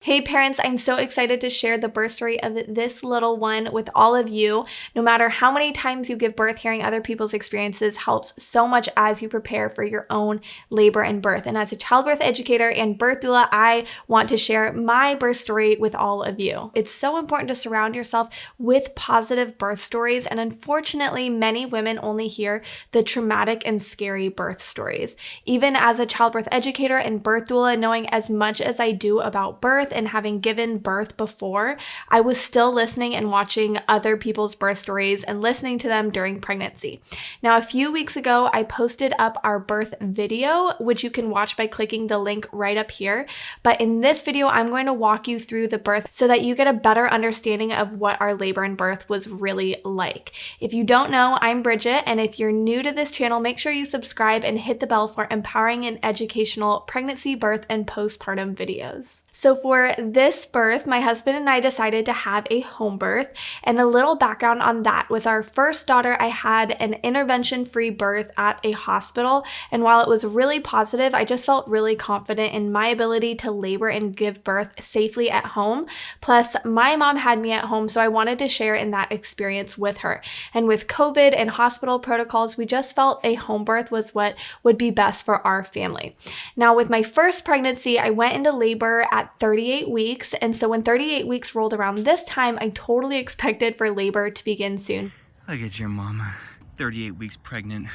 Hey parents, I'm so excited to share the birth story of this little one with all of you. No matter how many times you give birth, hearing other people's experiences helps so much as you prepare for your own labor and birth. And as a childbirth educator and birth doula, I want to share my birth story with all of you. It's so important to surround yourself with positive birth stories. And unfortunately, many women only hear the traumatic and scary birth stories. Even as a childbirth educator and birth doula, knowing as much as I do about birth, and having given birth before, I was still listening and watching other people's birth stories and listening to them during pregnancy. Now, a few weeks ago, I posted up our birth video, which you can watch by clicking the link right up here. But in this video, I'm going to walk you through the birth so that you get a better understanding of what our labor and birth was really like. If you don't know, I'm Bridget, and if you're new to this channel, make sure you subscribe and hit the bell for empowering and educational pregnancy, birth, and postpartum videos. So for this birth, my husband and I decided to have a home birth, and a little background on that. With our first daughter, I had an intervention-free birth at a hospital, and while it was really positive, I just felt really confident in my ability to labor and give birth safely at home. Plus, my mom had me at home, so I wanted to share in that experience with her. And with COVID and hospital protocols, we just felt a home birth was what would be best for our family. Now, with my first pregnancy, I went into labor at 38 weeks, and so when 38 weeks rolled around this time, I totally expected for labor to begin soon. Look at your mama, 38 weeks pregnant.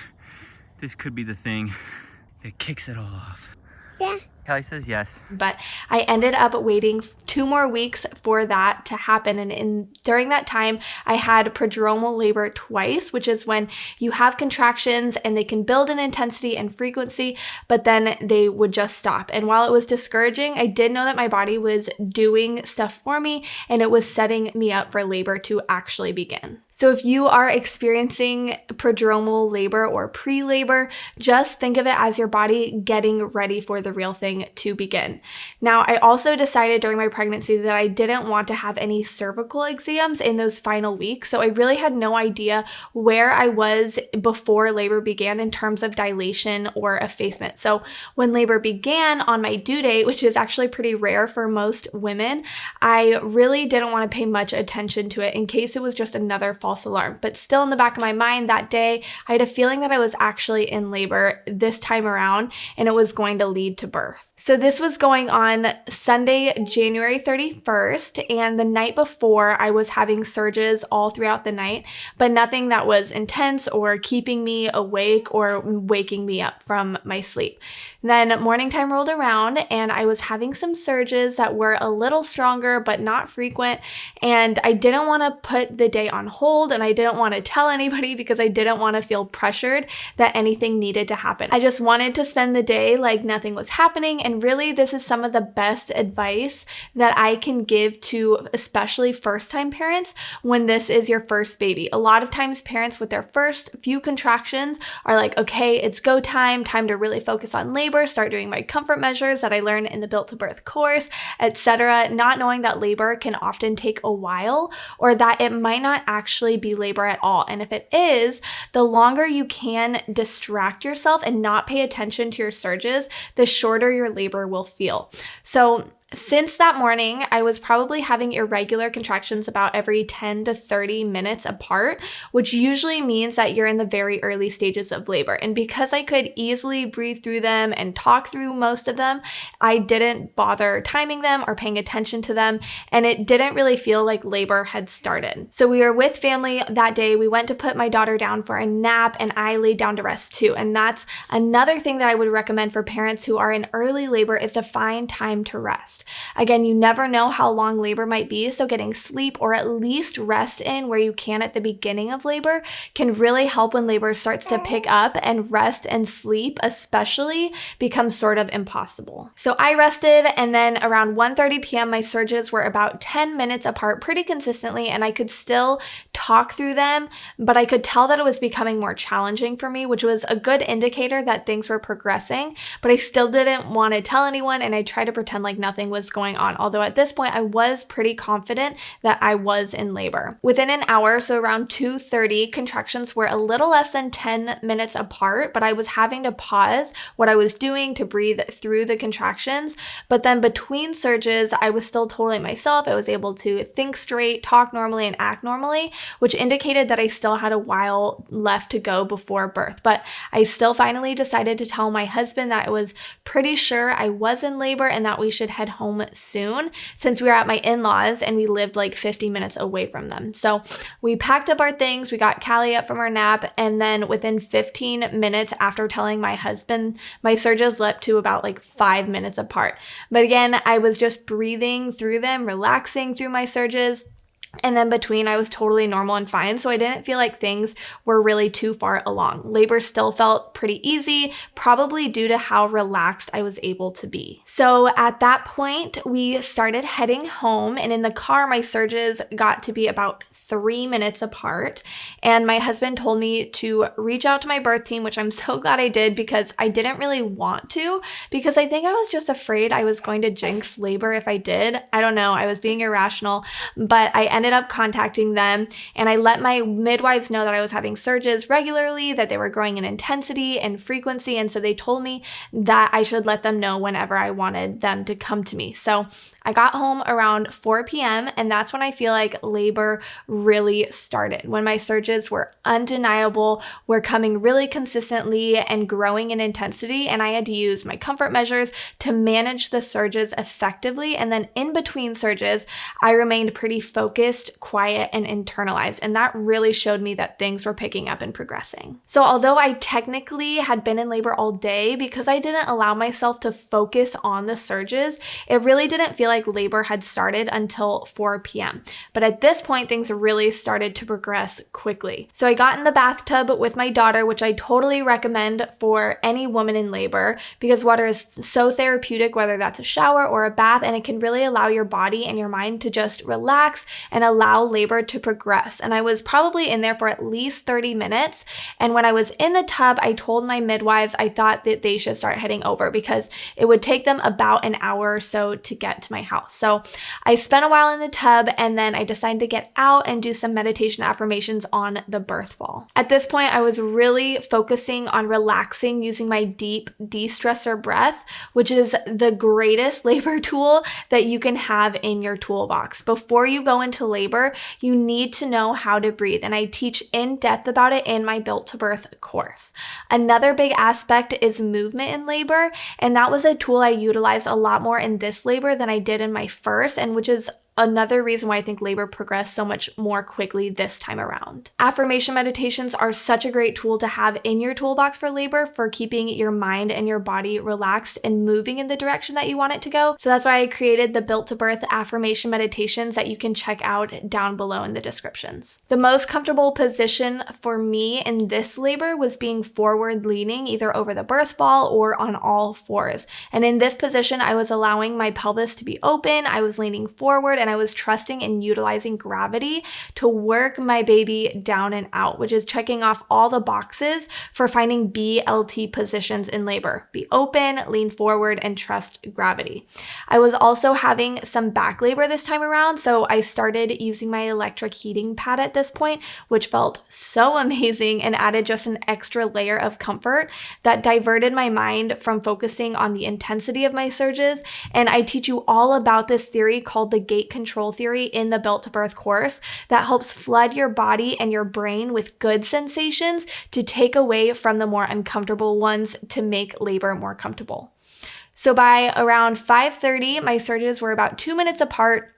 This could be the thing that kicks it all off. Yeah. Kelly says yes. But I ended up waiting 2 more weeks for that to happen. And during that time, I had prodromal labor twice, which is when you have contractions and they can build in intensity and frequency, but then they would just stop. And while it was discouraging, I did know that my body was doing stuff for me and it was setting me up for labor to actually begin. So if you are experiencing prodromal labor or pre-labor, just think of it as your body getting ready for the real thing to begin. Now, I also decided during my pregnancy that I didn't want to have any cervical exams in those final weeks. So I really had no idea where I was before labor began in terms of dilation or effacement. So when labor began on my due date, which is actually pretty rare for most women, I really didn't want to pay much attention to it in case it was just another false alarm. But still in the back of my mind that day, I had a feeling that I was actually in labor this time around and it was going to lead to birth. So this was going on Sunday, January 31st, and the night before I was having surges all throughout the night, but nothing that was intense or keeping me awake or waking me up from my sleep. Then morning time rolled around and I was having some surges that were a little stronger but not frequent, and I didn't want to put the day on hold and I didn't want to tell anybody because I didn't want to feel pressured that anything needed to happen. I just wanted to spend the day like nothing was happening. And really, this is some of the best advice that I can give to especially first-time parents when this is your first baby. A lot of times parents with their first few contractions are like, okay, it's go time to really focus on labor, start doing my comfort measures that I learned in the Built to Birth course, etc., not knowing that labor can often take a while or that it might not actually be labor at all. And if it is, the longer you can distract yourself and not pay attention to your surges, the shorter your labor will feel. So since that morning, I was probably having irregular contractions about every 10 to 30 minutes apart, which usually means that you're in the very early stages of labor. And because I could easily breathe through them and talk through most of them, I didn't bother timing them or paying attention to them, and it didn't really feel like labor had started. So we were with family that day. We went to put my daughter down for a nap, and I laid down to rest too. And that's another thing that I would recommend for parents who are in early labor is to find time to rest. Again, you never know how long labor might be, so getting sleep or at least rest in where you can at the beginning of labor can really help when labor starts to pick up, and rest and sleep especially becomes sort of impossible. So I rested, and then around 1:30 p.m. my surges were about 10 minutes apart pretty consistently, and I could still talk through them, but I could tell that it was becoming more challenging for me, which was a good indicator that things were progressing, but I still didn't want to tell anyone, and I tried to pretend like nothing was going on, although at this point I was pretty confident that I was in labor. Within an hour, so around 2:30, contractions were a little less than 10 minutes apart, but I was having to pause what I was doing to breathe through the contractions. But then between surges, I was still totally myself. I was able to think straight, talk normally, and act normally, which indicated that I still had a while left to go before birth. But I still finally decided to tell my husband that I was pretty sure I was in labor and that we should head home soon, since we were at my in-laws and we lived like 50 minutes away from them. So we packed up our things, we got Callie up from her nap, and then within 15 minutes after telling my husband, my surges leapt to about like 5 minutes apart. But again, I was just breathing through them, relaxing through my surges. And then between, I was totally normal and fine, so I didn't feel like things were really too far along. Labor still felt pretty easy, probably due to how relaxed I was able to be. So at that point, we started heading home, and in the car, my surges got to be about 3 minutes apart. And my husband told me to reach out to my birth team, which I'm so glad I did, because I didn't really want to, because I think I was just afraid I was going to jinx labor if I did. I don't know, I was being irrational, but I ended up contacting them, and I let my midwives know that I was having surges regularly, that they were growing in intensity and frequency, and so they told me that I should let them know whenever I wanted them to come to me. So I got home around 4 p.m. and that's when I feel like labor really started, when my surges were undeniable, were coming really consistently and growing in intensity, and I had to use my comfort measures to manage the surges effectively. And then in between surges, I remained pretty focused, quiet, and internalized, and that really showed me that things were picking up and progressing. So although I technically had been in labor all day, because I didn't allow myself to focus on the surges, it really didn't feel like labor had started until 4 p.m. But at this point, things really started to progress quickly. So I got in the bathtub with my daughter, which I totally recommend for any woman in labor, because water is so therapeutic, whether that's a shower or a bath, and it can really allow your body and your mind to just relax and allow labor to progress. And I was probably in there for at least 30 minutes. And when I was in the tub, I told my midwives I thought that they should start heading over, because it would take them about an hour or so to get to my house. So I spent a while in the tub, and then I decided to get out and do some meditation affirmations on the birth ball. At this point, I was really focusing on relaxing using my deep de-stressor breath, which is the greatest labor tool that you can have in your toolbox. Before you go into labor, you need to know how to breathe, and I teach in depth about it in my Built to Birth course. Another big aspect is movement in labor, and that was a tool I utilized a lot more in this labor than I did in my first, and which is another reason why I think labor progressed so much more quickly this time around. Affirmation meditations are such a great tool to have in your toolbox for labor, for keeping your mind and your body relaxed and moving in the direction that you want it to go. So that's why I created the Built to Birth affirmation meditations that you can check out down below in the descriptions. The most comfortable position for me in this labor was being forward leaning, either over the birth ball or on all fours. And in this position, I was allowing my pelvis to be open, I was leaning forward, and I was trusting and utilizing gravity to work my baby down and out, which is checking off all the boxes for finding BLT positions in labor. Be open, lean forward, and trust gravity. I was also having some back labor this time around, so I started using my electric heating pad at this point, which felt so amazing and added just an extra layer of comfort that diverted my mind from focusing on the intensity of my surges. And I teach you all about this theory called the gate control theory in the Built to Birth course that helps flood your body and your brain with good sensations to take away from the more uncomfortable ones to make labor more comfortable. So by around 5:30, my surges were about 2 minutes apart,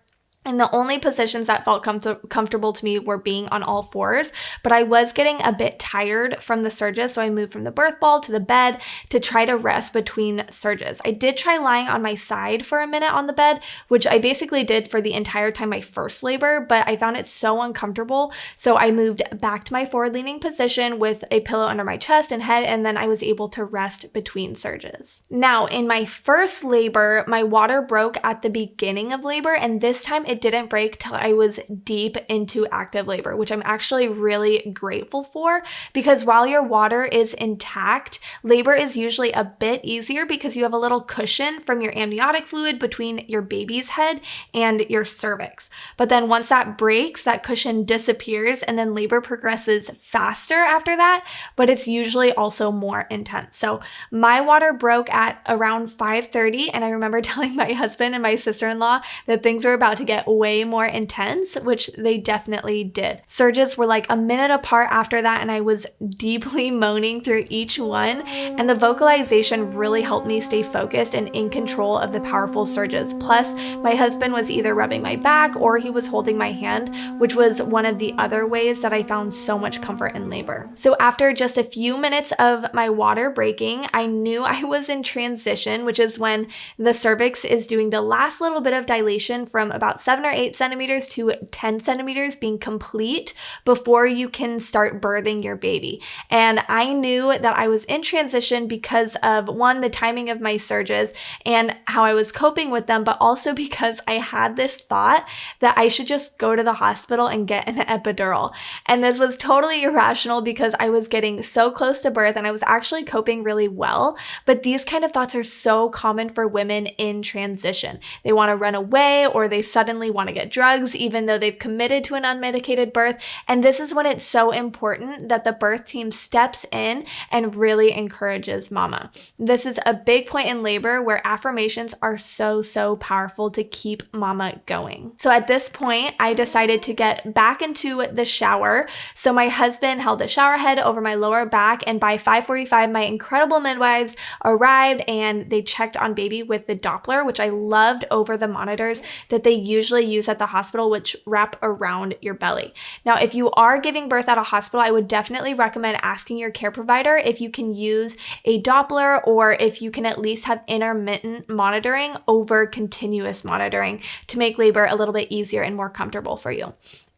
and the only positions that felt comfortable to me were being on all fours, but I was getting a bit tired from the surges, so I moved from the birth ball to the bed to try to rest between surges. I did try lying on my side for a minute on the bed, which I basically did for the entire time my first labor, but I found it so uncomfortable, so I moved back to my forward-leaning position with a pillow under my chest and head, and then I was able to rest between surges. Now, in my first labor, my water broke at the beginning of labor, and this time it it didn't break till I was deep into active labor, which I'm actually really grateful for, because while your water is intact, labor is usually a bit easier because you have a little cushion from your amniotic fluid between your baby's head and your cervix. But then once that breaks, that cushion disappears and then labor progresses faster after that, but it's usually also more intense. So my water broke at around 5:30, and I remember telling my husband and my sister-in-law that things were about to get way more intense, which they definitely did. Surges were like a minute apart after that, and I was deeply moaning through each one, and the vocalization really helped me stay focused and in control of the powerful surges. Plus, my husband was either rubbing my back or he was holding my hand, which was one of the other ways that I found so much comfort in labor. So after just a few minutes of my water breaking, I knew I was in transition, which is when the cervix is doing the last little bit of dilation from about 7 or 8 centimeters to 10 centimeters being complete before you can start birthing your baby. And I knew that I was in transition because of, one, the timing of my surges and how I was coping with them, but also because I had this thought that I should just go to the hospital and get an epidural. And this was totally irrational because I was getting so close to birth and I was actually coping really well. But these kind of thoughts are so common for women in transition. They want to run away, or they suddenly want to get drugs even though they've committed to an unmedicated birth. And this is when it's so important that the birth team steps in and really encourages mama. This is a big point in labor where affirmations are so powerful to keep mama going. So at this point, I decided to get back into the shower. So my husband held the shower head over my lower back, and by 5:45, my incredible midwives arrived and they checked on baby with the Doppler, which I loved over the monitors that they usually use at the hospital, which wrap around your belly. Now, if you are giving birth at a hospital, I would definitely recommend asking your care provider if you can use a Doppler or if you can at least have intermittent monitoring over continuous monitoring to make labor a little bit easier and more comfortable for you.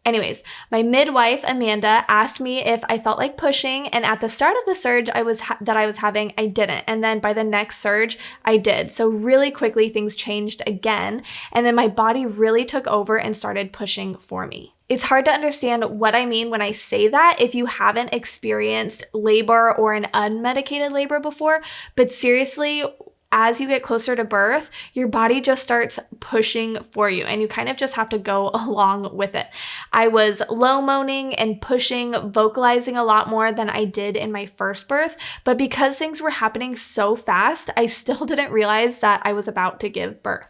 Anyways, my midwife, Amanda, asked me if I felt like pushing, and at the start of the surge that I was having, I didn't. And then by the next surge, I did. So really quickly, things changed again, and then my body really took over and started pushing for me. It's hard to understand what I mean when I say that if you haven't experienced labor or an unmedicated labor before, but seriously, as you get closer to birth, your body just starts pushing for you and you kind of just have to go along with it. I was low moaning and pushing, vocalizing a lot more than I did in my first birth, but because things were happening so fast, I still didn't realize that I was about to give birth.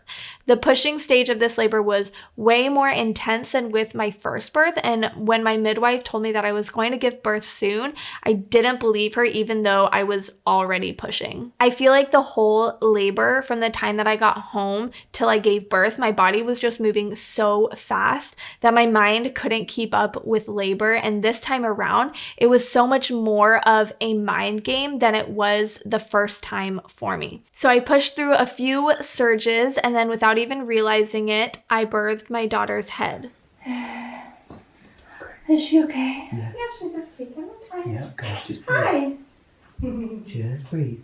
The pushing stage of this labor was way more intense than with my first birth, and when my midwife told me that I was going to give birth soon, I didn't believe her even though I was already pushing. I feel like the whole labor from the time that I got home till I gave birth, my body was just moving so fast that my mind couldn't keep up with labor. And this time around, it was so much more of a mind game than it was the first time for me. So I pushed through a few surges, and then without even realizing it, I birthed my daughter's head. Is she okay? Yeah. Yeah, she's just taking her time. Yeah, go. Just breathe. Hi. Just breathe.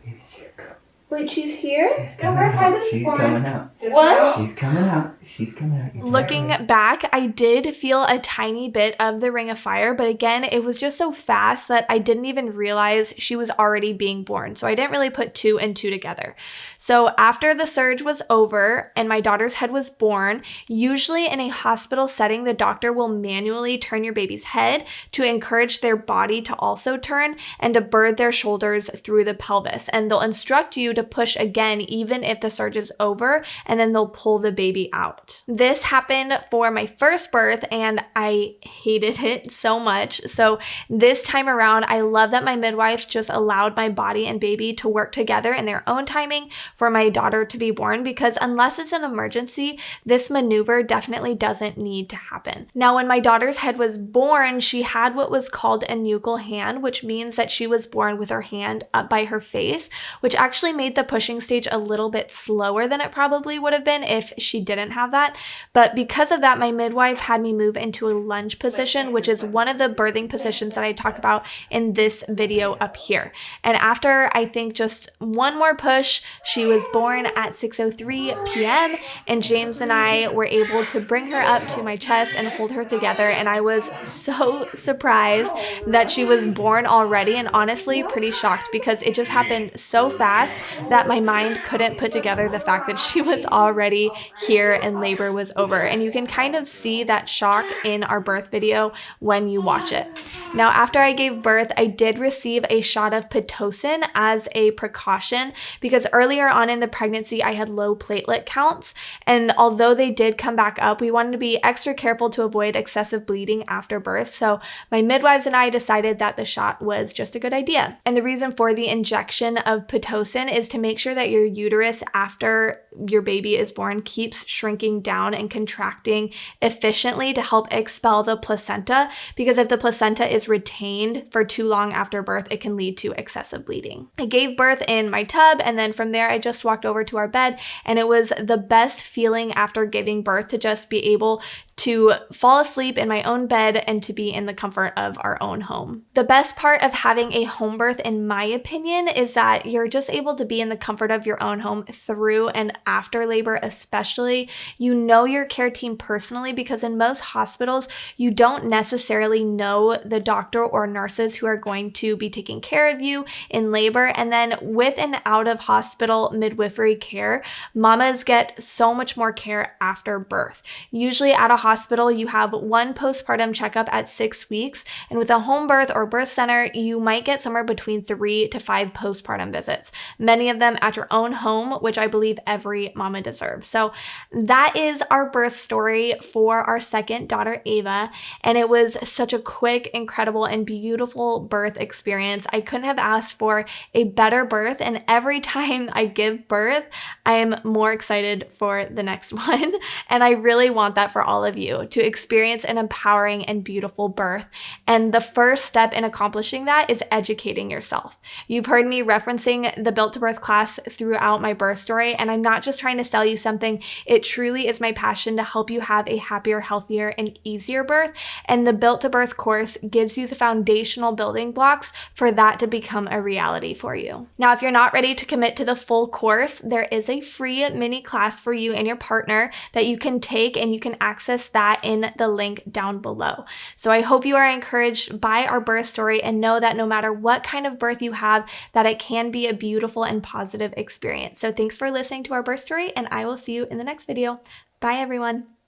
Baby's here. Go. Wait, she's here? She's No, her head is She's born. coming out. What? She's coming out. She's coming out. Looking back, I did feel a tiny bit of the ring of fire, but again, it was just so fast that I didn't even realize she was already being born. So I didn't really put 2 and 2 together. So after the surge was over and my daughter's head was born, usually in a hospital setting, the doctor will manually turn your baby's head to encourage their body to also turn and to birth their shoulders through the pelvis. And they'll instruct you to push again, even if the surge is over, and then they'll pull the baby out. This happened for my first birth and I hated it so much. So this time around, I love that my midwife just allowed my body and baby to work together in their own timing for my daughter to be born, because unless it's an emergency, this maneuver definitely doesn't need to happen. Now, when my daughter's head was born, she had what was called a nuchal hand, which means that she was born with her hand up by her face, which actually made made the pushing stage a little bit slower than it probably would have been if she didn't have that. But because of that, my midwife had me move into a lunge position, which is one of the birthing positions that I talk about in this video up here. And after I think just one more push, she was born at 6:03 p.m. and James and I were able to bring her up to my chest and hold her together. And I was so surprised that she was born already, and honestly pretty shocked because it just happened so fast that my mind couldn't put together the fact that she was already here and labor was over. And you can kind of see that shock in our birth video when you watch it. Now, after I gave birth, I did receive a shot of Pitocin as a precaution because earlier on in the pregnancy, I had low platelet counts. And although they did come back up, we wanted to be extra careful to avoid excessive bleeding after birth. So my midwives and I decided that the shot was just a good idea. And the reason for the injection of Pitocin is to make sure that your uterus after your baby is born keeps shrinking down and contracting efficiently to help expel the placenta, because if the placenta is retained for too long after birth, it can lead to excessive bleeding. I gave birth in my tub, and then from there I just walked over to our bed, and it was the best feeling after giving birth to just be able to fall asleep in my own bed and to be in the comfort of our own home. The best part of having a home birth, in my opinion, is that you're just able to be in the comfort of your own home through and after labor especially. You know your care team personally, because in most hospitals, you don't necessarily know the doctor or nurses who are going to be taking care of you in labor. And then with and out of hospital midwifery care, mamas get so much more care after birth. Usually at a hospital, you have one postpartum checkup at 6 weeks, and with a home birth or birth center, you might get somewhere between 3 to 5 postpartum visits, many of them at your own home, which I believe every mama deserves. So that is our birth story for our second daughter, Ava, and it was such a quick, incredible, and beautiful birth experience. I couldn't have asked for a better birth, and every time I give birth, I am more excited for the next one, and I really want that for all of you, to experience an empowering and beautiful birth. And the first step in accomplishing that is educating yourself. You've heard me referencing the Built to Birth class throughout my birth story, and I'm not just trying to sell you something. It truly is my passion to help you have a happier, healthier, and easier birth. And the Built to Birth course gives you the foundational building blocks for that to become a reality for you. Now, if you're not ready to commit to the full course, there is a free mini class for you and your partner that you can take, and you can access that in the link down below. So I hope you are encouraged by our birth story and know that no matter what kind of birth you have, that it can be a beautiful and positive experience. So thanks for listening to our birth story, and I will see you in the next video. Bye, everyone.